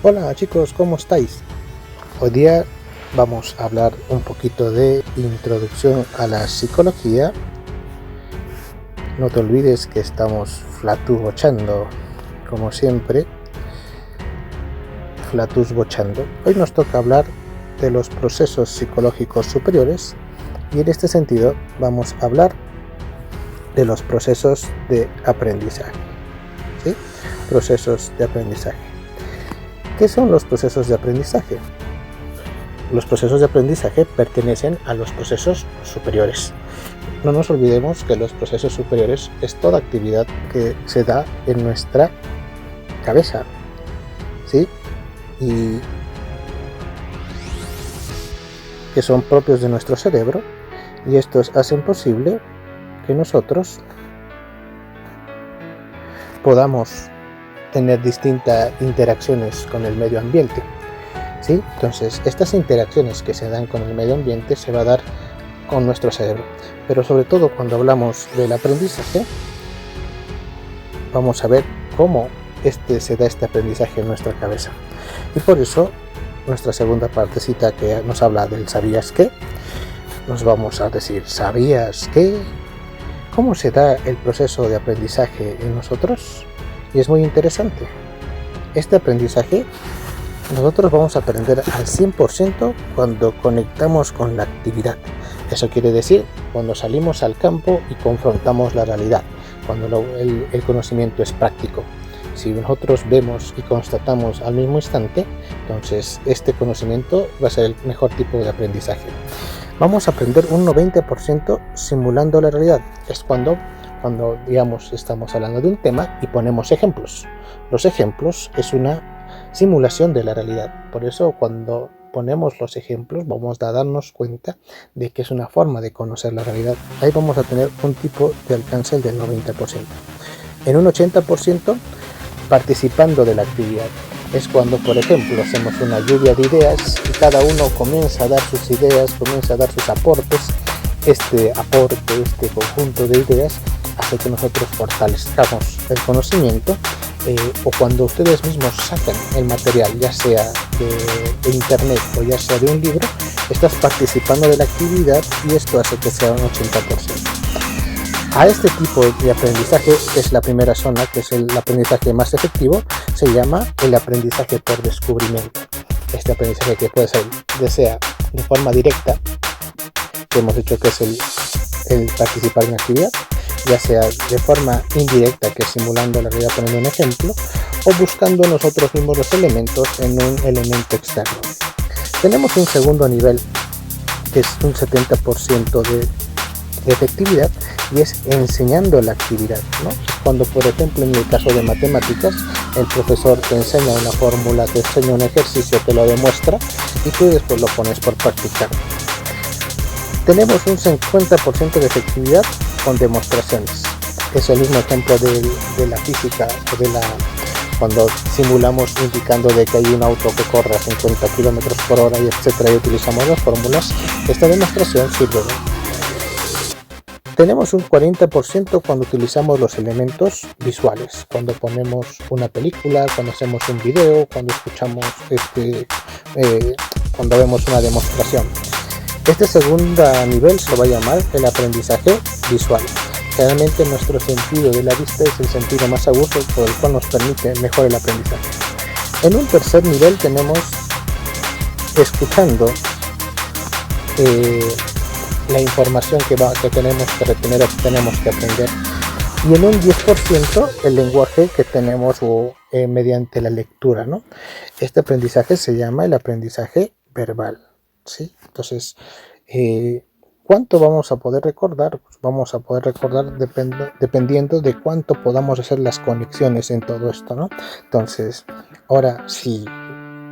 Hola chicos, ¿cómo estáis? Hoy día vamos a hablar un poquito de introducción a la psicología. No te olvides que estamos flatusbochando, como siempre, flatusbochando. Hoy nos toca hablar de los procesos psicológicos superiores y en este sentido vamos a hablar de los procesos de aprendizaje. ¿Sí? Procesos de aprendizaje. ¿Qué son los procesos de aprendizaje? Los procesos de aprendizaje pertenecen a los procesos superiores. No nos olvidemos que los procesos superiores es toda actividad que se da en nuestra cabeza, ¿sí? Y que son propios de nuestro cerebro, y estos hacen posible que nosotros podamos tener distintas interacciones con el medio ambiente, ¿sí? Entonces, estas interacciones que se dan con el medio ambiente se va a dar con nuestro cerebro. Pero sobre todo cuando hablamos del aprendizaje, vamos a ver cómo se da este aprendizaje en nuestra cabeza. Y por eso, nuestra segunda partecita que nos habla del ¿sabías qué? Nos vamos a decir, ¿sabías qué? ¿Cómo se da el proceso de aprendizaje en nosotros? Y es muy interesante. Este aprendizaje nosotros vamos a aprender al 100% cuando conectamos con la actividad. Eso quiere decir cuando salimos al campo y confrontamos la realidad, cuando el conocimiento es práctico. Si nosotros vemos y constatamos al mismo instante, entonces este conocimiento va a ser el mejor tipo de aprendizaje. Vamos a aprender un 90% simulando la realidad. Es cuando digamos estamos hablando de un tema y ponemos ejemplos. Los ejemplos es una simulación de la realidad. Por eso cuando ponemos los ejemplos vamos a darnos cuenta de que es una forma de conocer la realidad. Ahí vamos a tener un tipo de alcance del 90%. En un 80% participando de la actividad. Es cuando, por ejemplo, hacemos una lluvia de ideas y cada uno comienza a dar sus ideas, comienza a dar sus aportes. Este conjunto de ideas hace que nosotros fortalezcamos el conocimiento, o cuando ustedes mismos sacan el material, ya sea de internet o ya sea de un libro, estás participando de la actividad y esto hace que sea un 80%. A este tipo de aprendizaje, que es la primera zona, que es el aprendizaje más efectivo, se llama el aprendizaje por descubrimiento. Este aprendizaje que puede ser, ya sea de forma directa, que hemos dicho que es el participar en la actividad, ya sea de forma indirecta, que es simulando la realidad poniendo un ejemplo, o buscando nosotros mismos los elementos en un elemento externo. Tenemos un segundo nivel, que es un 70% de efectividad, y es enseñando la actividad, ¿no? Cuando, por ejemplo, en el caso de matemáticas, el profesor te enseña una fórmula, te enseña un ejercicio, te lo demuestra y tú después lo pones por practicar. Tenemos un 50% de efectividad con demostraciones. Es el mismo ejemplo de la física o cuando simulamos indicando de que hay un auto que corre a 50 km por hora y etcétera, y utilizamos las fórmulas. Esta demostración sirve. Tenemos un 40% cuando utilizamos los elementos visuales, cuando ponemos una película, cuando hacemos un video, cuando escuchamos, cuando vemos una demostración. Este segundo nivel se lo va a llamar el aprendizaje visual. Realmente nuestro sentido de la vista es el sentido más agudo por el cual nos permite mejor el aprendizaje. En un tercer nivel tenemos escuchando la información que tenemos que retener o que tenemos que aprender, y en un 10% el lenguaje que tenemos mediante la lectura, ¿no? Este aprendizaje se llama el aprendizaje verbal, ¿sí? Entonces, ¿cuánto vamos a poder recordar? Pues vamos a poder recordar dependiendo de cuánto podamos hacer las conexiones en todo esto, ¿no? Entonces, ahora si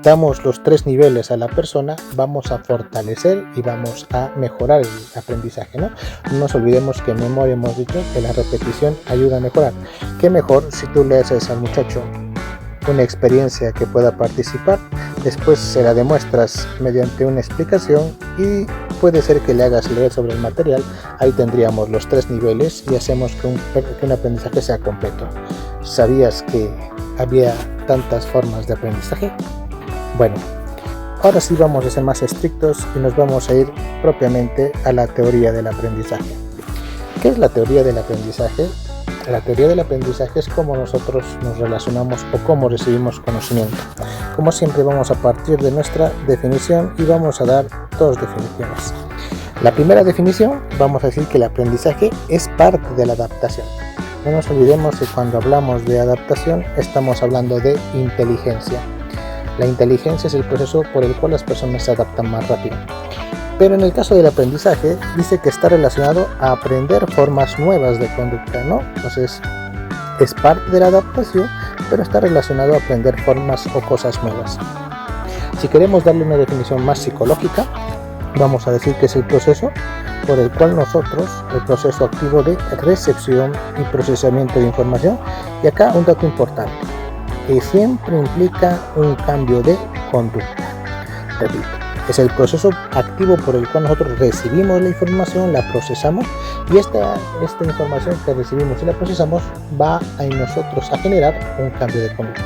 damos los 3 niveles a la persona, vamos a fortalecer y vamos a mejorar el aprendizaje, ¿no? No nos olvidemos que en memoria hemos dicho que la repetición ayuda a mejorar. ¿Qué mejor si tú le haces al muchacho una experiencia que pueda participar, después se la demuestras mediante una explicación y puede ser que le hagas leer sobre el material? Ahí tendríamos los 3 niveles y hacemos que un aprendizaje sea completo. ¿Sabías que había tantas formas de aprendizaje? Bueno, ahora sí vamos a ser más estrictos y nos vamos a ir propiamente a la teoría del aprendizaje. ¿Qué es la teoría del aprendizaje? La teoría del aprendizaje es cómo nosotros nos relacionamos o cómo recibimos conocimiento. Como siempre vamos a partir de nuestra definición y vamos a dar dos definiciones. La primera definición, vamos a decir que el aprendizaje es parte de la adaptación. No nos olvidemos que cuando hablamos de adaptación estamos hablando de inteligencia. La inteligencia es el proceso por el cual las personas se adaptan más rápido. Pero en el caso del aprendizaje dice que está relacionado a aprender formas nuevas de conducta, ¿no? Entonces es parte de la adaptación, pero está relacionado a aprender formas o cosas nuevas. Si queremos darle una definición más psicológica, vamos a decir que es el proceso por el cual nosotros, el proceso activo de recepción y procesamiento de información, y acá un dato importante, que siempre implica un cambio de conducta. Repito, es el proceso activo por el cual nosotros recibimos la información, la procesamos, y esta información que recibimos y la procesamos va en nosotros a generar un cambio de conducta.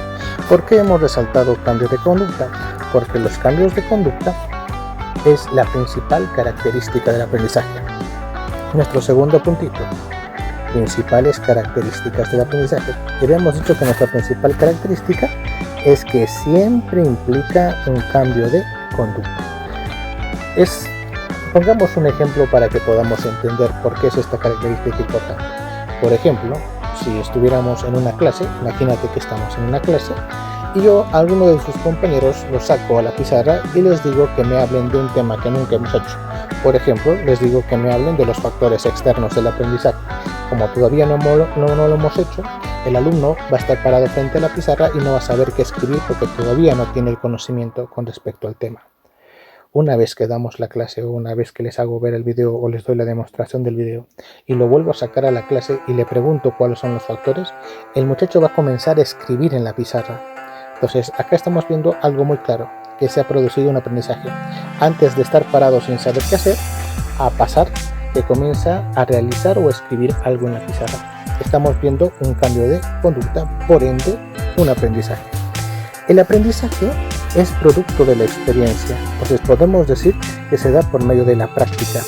¿Por qué hemos resaltado cambios de conducta? Porque los cambios de conducta es la principal característica del aprendizaje. Nuestro segundo puntito, principales características del aprendizaje. Y habíamos dicho que nuestra principal característica es que siempre implica un cambio de conducta. Pongamos un ejemplo para que podamos entender por qué es esta característica importante. Por ejemplo, si estuviéramos en una clase, imagínate que estamos en una clase y yo a alguno de sus compañeros los saco a la pizarra y les digo que me hablen de un tema que nunca hemos hecho. Por ejemplo, les digo que me hablen de los factores externos del aprendizaje. Como todavía no lo hemos hecho, el alumno va a estar parado frente a la pizarra y no va a saber qué escribir porque todavía no tiene el conocimiento con respecto al tema. Una vez que damos la clase o una vez que les hago ver el video o les doy la demostración del video y lo vuelvo a sacar a la clase y le pregunto cuáles son los factores, el muchacho va a comenzar a escribir en la pizarra. Entonces acá estamos viendo algo muy claro, que se ha producido un aprendizaje. Antes de estar parado sin saber qué hacer, a pasar que comienza a realizar o escribir algo en la pizarra. Estamos viendo un cambio de conducta, por ende un aprendizaje. El aprendizaje es producto de la experiencia, entonces podemos decir que se da por medio de la práctica.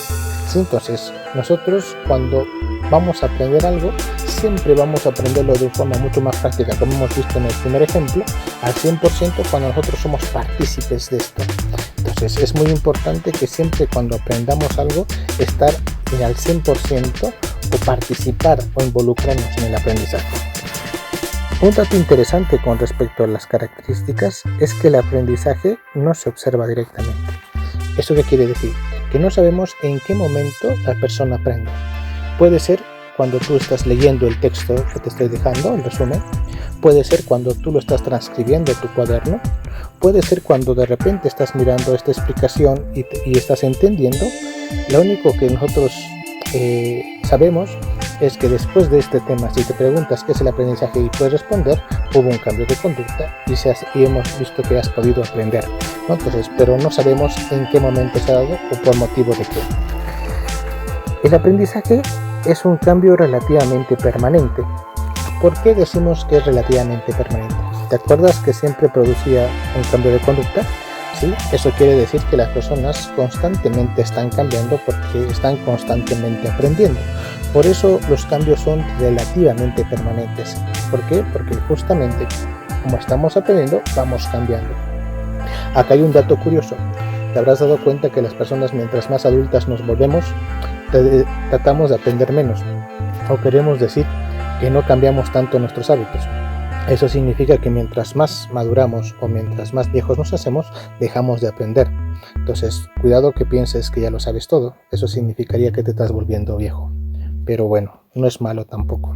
¿Sí? Entonces nosotros cuando vamos a aprender algo, siempre vamos a aprenderlo de forma mucho más práctica, como hemos visto en el primer ejemplo, al 100% cuando nosotros somos partícipes de esto. Entonces es muy importante que siempre cuando aprendamos algo, estar al 100% o participar o involucrarnos en el aprendizaje. Un dato interesante con respecto a las características es que el aprendizaje no se observa directamente. ¿Eso qué quiere decir? Que no sabemos en qué momento la persona aprende. Puede ser cuando tú estás leyendo el texto que te estoy dejando, el resumen. Puede ser cuando tú lo estás transcribiendo en tu cuaderno. Puede ser cuando de repente estás mirando esta explicación y estás entendiendo. Lo único que nosotros sabemos es que después de este tema, si te preguntas qué es el aprendizaje y puedes responder, hubo un cambio de conducta y hemos visto que has podido aprender, ¿no? Entonces, pero no sabemos en qué momento se ha dado o por motivo de qué. El aprendizaje es un cambio relativamente permanente. ¿Por qué decimos que es relativamente permanente? ¿Te acuerdas que siempre producía un cambio de conducta? Sí, eso quiere decir que las personas constantemente están cambiando porque están constantemente aprendiendo. Por eso los cambios son relativamente permanentes. ¿Por qué? Porque justamente como estamos aprendiendo, vamos cambiando. Acá hay un dato curioso. Te habrás dado cuenta que las personas mientras más adultas nos volvemos, tratamos de aprender menos. O queremos decir que no cambiamos tanto nuestros hábitos. Eso significa que mientras más maduramos o mientras más viejos nos hacemos, dejamos de aprender. Entonces, cuidado que pienses que ya lo sabes todo. Eso significaría que te estás volviendo viejo. Pero bueno, no es malo tampoco.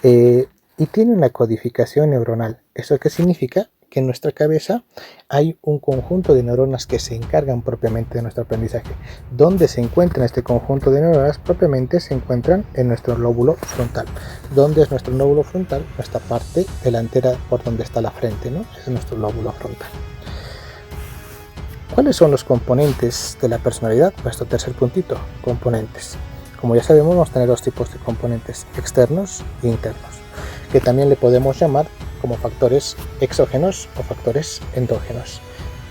Y tiene una codificación neuronal. ¿Eso qué significa? Que en nuestra cabeza hay un conjunto de neuronas que se encargan propiamente de nuestro aprendizaje. ¿Dónde se encuentra este conjunto de neuronas? Propiamente se encuentran en nuestro lóbulo frontal. ¿Dónde es nuestro lóbulo frontal? Nuestra parte delantera por donde está la frente, ¿no? Es nuestro lóbulo frontal. ¿Cuáles son los componentes de la personalidad? Nuestro tercer puntito, componentes. Como ya sabemos, vamos a tener dos tipos de componentes, externos e internos, que también le podemos llamar como factores exógenos o factores endógenos.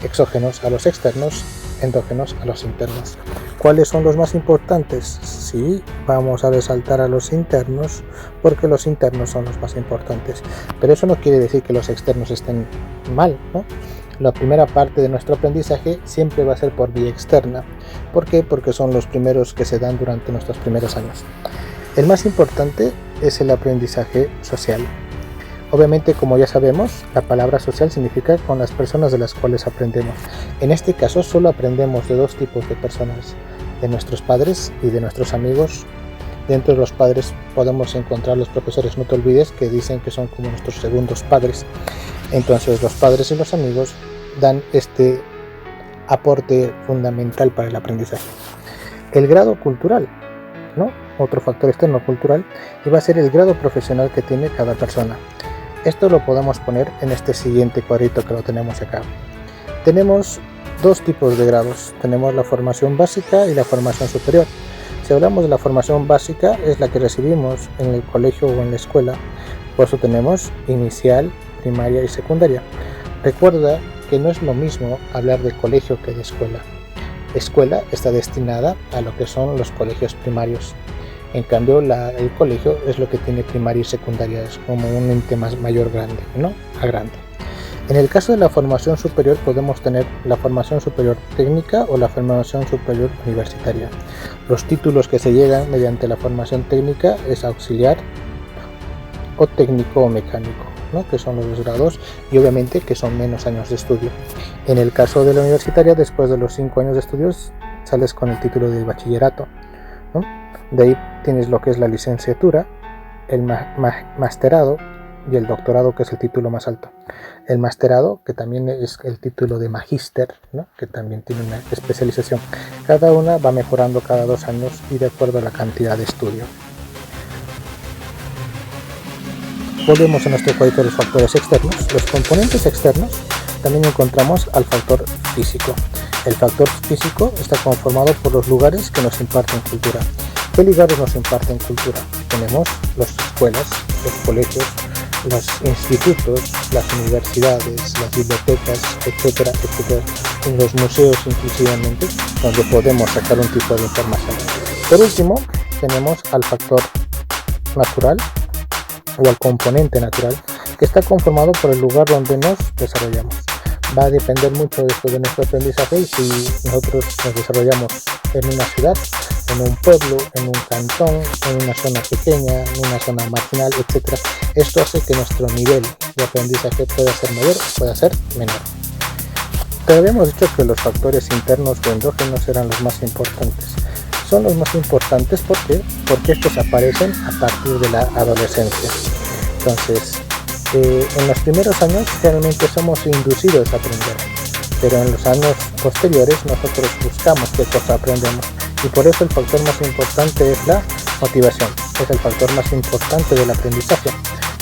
Exógenos a los externos, endógenos a los internos. ¿Cuáles son los más importantes? Sí, vamos a resaltar a los internos porque los internos son los más importantes. Pero eso no quiere decir que los externos estén mal, ¿no? La primera parte de nuestro aprendizaje siempre va a ser por vía externa. ¿Por qué? Porque son los primeros que se dan durante nuestros primeros años. El más importante es el aprendizaje social. Obviamente, como ya sabemos, la palabra social significa con las personas de las cuales aprendemos. En este caso, solo aprendemos de dos tipos de personas, de nuestros padres y de nuestros amigos. Dentro de los padres podemos encontrar los profesores, no te olvides, que dicen que son como nuestros segundos padres. Entonces, los padres y los amigos dan este aporte fundamental para el aprendizaje. El grado cultural, ¿no? Otro factor externo cultural, y va a ser el grado profesional que tiene cada persona. Esto lo podemos poner en este siguiente cuadrito que lo tenemos acá. Tenemos dos tipos de grados. Tenemos la formación básica y la formación superior. Si hablamos de la formación básica, es la que recibimos en el colegio o en la escuela. Por eso tenemos inicial, primaria y secundaria. Recuerda que no es lo mismo hablar de colegio que de escuela. Escuela está destinada a lo que son los colegios primarios. En cambio, el colegio es lo que tiene primaria y secundaria, es como un ente mayor grande, ¿no? A grande. En el caso de la formación superior podemos tener la formación superior técnica o la formación superior universitaria. Los títulos que se llegan mediante la formación técnica es auxiliar o técnico o mecánico, ¿no? Que son los dos grados y obviamente que son menos años de estudio. En el caso de la universitaria, después de los 5 años de estudios, sales con el título de bachillerato, ¿no? De ahí tienes lo que es la licenciatura, el masterado y el doctorado, que es el título más alto. El masterado, que también es el título de magíster, ¿no? Que también tiene una especialización. Cada una va mejorando cada 2 años y de acuerdo a la cantidad de estudio. Volvemos a nuestro cuadrito de los factores externos. Los componentes externos también encontramos al factor físico. El factor físico está conformado por los lugares que nos imparten cultura. ¿Qué lugares nos imparten cultura? Tenemos las escuelas, los colegios, los institutos, las universidades, las bibliotecas, etcétera, etcétera, en los museos inclusivamente, donde podemos sacar un tipo de información. Por último, tenemos al factor natural o al componente natural, que está conformado por el lugar donde nos desarrollamos. Va a depender mucho de esto de nuestro aprendizaje y si nosotros nos desarrollamos en una ciudad, en un pueblo, en un cantón, en una zona pequeña, en una zona marginal, etc. Esto hace que nuestro nivel de aprendizaje pueda ser mayor o pueda ser menor. Te habíamos dicho que los factores internos o endógenos eran los más importantes. Son los más importantes porque estos aparecen a partir de la adolescencia. Entonces, en los primeros años realmente somos inducidos a aprender, pero en los años posteriores nosotros buscamos qué cosa aprendemos y por eso el factor más importante es la motivación, es el factor más importante del aprendizaje.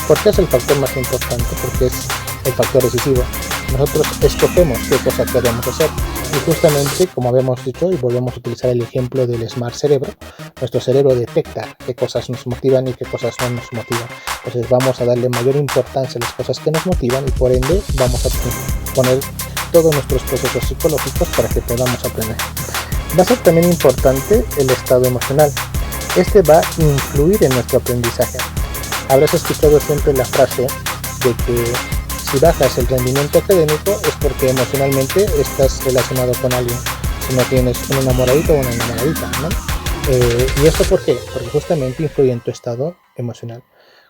¿Por qué es el factor más importante? Porque es el factor decisivo. Nosotros escogemos qué cosa queremos hacer y justamente, como habíamos dicho, y volvemos a utilizar el ejemplo del Smart Cerebro, nuestro cerebro detecta qué cosas nos motivan y qué cosas no nos motivan. Entonces vamos a darle mayor importancia a las cosas que nos motivan y por ende vamos a poner todos nuestros procesos psicológicos para que podamos aprender. Va a ser también importante el estado emocional. Este va a influir en nuestro aprendizaje. Habrás escuchado siempre la frase de que si bajas el rendimiento académico es porque emocionalmente estás relacionado con alguien. Si no tienes un enamoradito o una enamoradita, ¿no? ¿Y esto por qué? Porque justamente influye en tu estado emocional.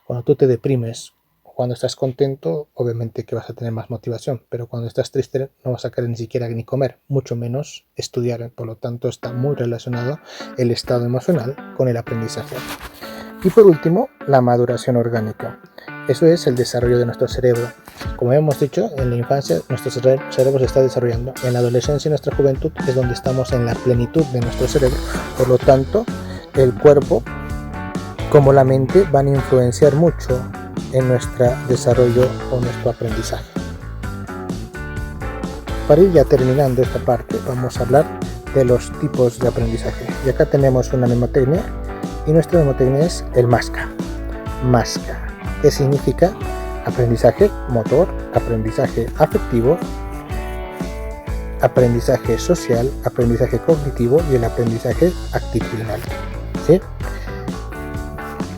Cuando tú te deprimes, cuando estás contento, obviamente que vas a tener más motivación, pero cuando estás triste no vas a querer ni siquiera ni comer, mucho menos estudiar. Por lo tanto, está muy relacionado el estado emocional con el aprendizaje. Y por último, la maduración orgánica. Eso es el desarrollo de nuestro cerebro. Como hemos dicho, en la infancia nuestro cerebro se está desarrollando. En la adolescencia y nuestra juventud es donde estamos en la plenitud de nuestro cerebro. Por lo tanto, el cuerpo como la mente van a influenciar mucho en nuestro desarrollo o nuestro aprendizaje. Para ir ya terminando esta parte, vamos a hablar de los tipos de aprendizaje. Y acá tenemos una mnemotecnia y nuestra mnemotecnia es el MASCA. MASCA, que significa aprendizaje motor, aprendizaje afectivo, aprendizaje social, aprendizaje cognitivo y el aprendizaje actitudinal. ¿Sí?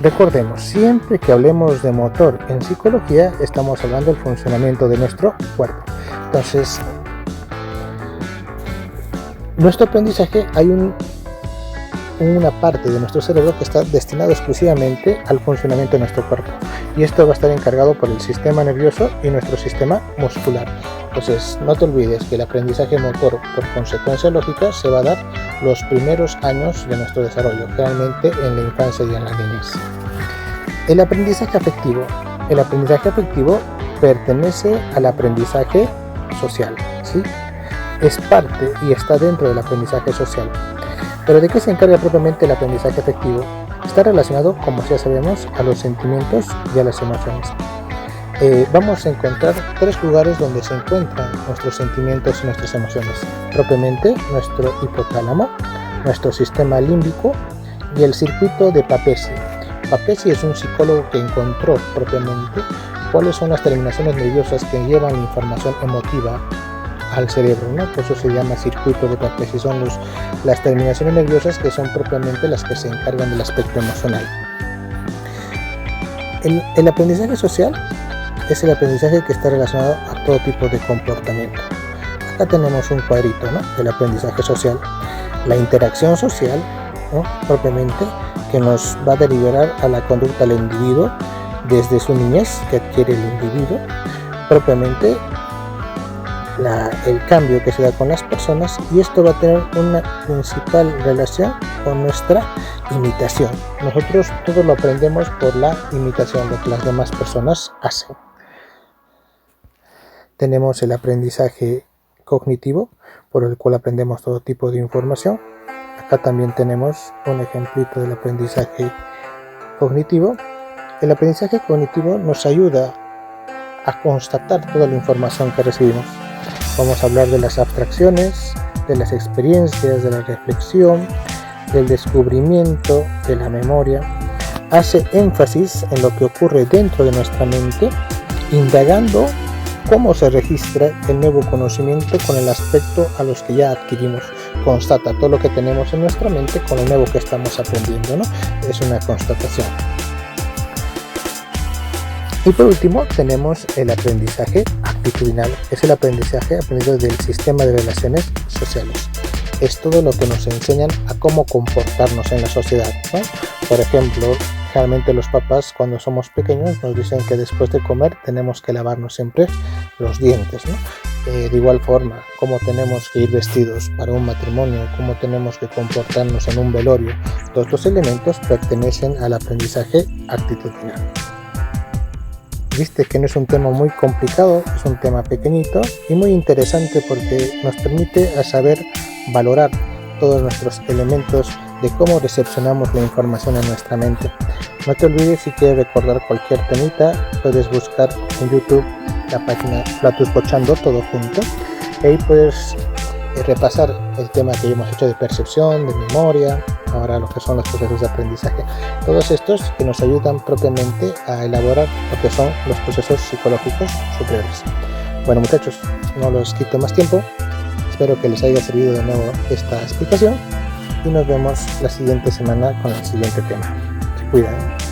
Recordemos, siempre que hablemos de motor en psicología, estamos hablando del funcionamiento de nuestro cuerpo. Entonces, nuestro aprendizaje, hay una parte de nuestro cerebro que está destinado exclusivamente al funcionamiento de nuestro cuerpo, y esto va a estar encargado por el sistema nervioso y nuestro sistema muscular. Entonces, no te olvides que el aprendizaje motor, por consecuencia lógica, se va a dar los primeros años de nuestro desarrollo, generalmente en la infancia y en la niñez. El aprendizaje afectivo. El aprendizaje afectivo pertenece al aprendizaje social, ¿sí? Es parte y está dentro del aprendizaje social. Pero ¿de qué se encarga propiamente el aprendizaje afectivo? Está relacionado, como ya sabemos, a los sentimientos y a las emociones. Vamos a encontrar 3 lugares donde se encuentran nuestros sentimientos y nuestras emociones. Propiamente nuestro hipotálamo, nuestro sistema límbico y el circuito de Papezi. Papezi es un psicólogo que encontró propiamente cuáles son las terminaciones nerviosas que llevan la información emotiva al cerebro, ¿no? Por eso se llama circuito de Papezi. Son las terminaciones nerviosas que son propiamente las que se encargan del aspecto emocional. El aprendizaje social es el aprendizaje que está relacionado a todo tipo de comportamiento. Acá tenemos un cuadrito, ¿no?, del aprendizaje social. La interacción social, ¿no?, propiamente, que nos va a derivar a la conducta del individuo desde su niñez, que adquiere el individuo. Propiamente el cambio que se da con las personas, y esto va a tener una principal relación con nuestra imitación. Nosotros todo lo aprendemos por la imitación, lo que las demás personas hacen. Tenemos el aprendizaje cognitivo, por el cual aprendemos todo tipo de información. Acá también tenemos un ejemplito del aprendizaje cognitivo. El aprendizaje cognitivo nos ayuda a constatar toda la información que recibimos. Vamos a hablar de las abstracciones, de las experiencias, de la reflexión, del descubrimiento, de la memoria. Hace énfasis en lo que ocurre dentro de nuestra mente, indagando cómo se registra el nuevo conocimiento con el aspecto a los que ya adquirimos. Constata todo lo que tenemos en nuestra mente con lo nuevo que estamos aprendiendo, ¿no? Es una constatación. Y por último tenemos el aprendizaje actitudinal. Es el aprendizaje aprendido del sistema de relaciones sociales. Es todo lo que nos enseñan a cómo comportarnos en la sociedad, ¿no? Por ejemplo, generalmente los papás, cuando somos pequeños, nos dicen que después de comer tenemos que lavarnos siempre los dientes, ¿no? De igual forma, cómo tenemos que ir vestidos para un matrimonio, cómo tenemos que comportarnos en un velorio. Todos estos elementos pertenecen al aprendizaje actitudinal. Viste que no es un tema muy complicado, es un tema pequeñito y muy interesante, porque nos permite a saber valorar todos nuestros elementos de cómo recepcionamos la información en nuestra mente. No te olvides, si quieres recordar cualquier temita, puedes buscar en YouTube la página Platuscochando, todo junto, y ahí puedes repasar el tema que hemos hecho de percepción, de memoria, ahora lo que son los procesos de aprendizaje, todos estos que nos ayudan propiamente a elaborar lo que son los procesos psicológicos superiores. Bueno, muchachos, no los quito más tiempo, espero que les haya servido de nuevo esta explicación y nos vemos la siguiente semana con el siguiente tema. Se cuidan.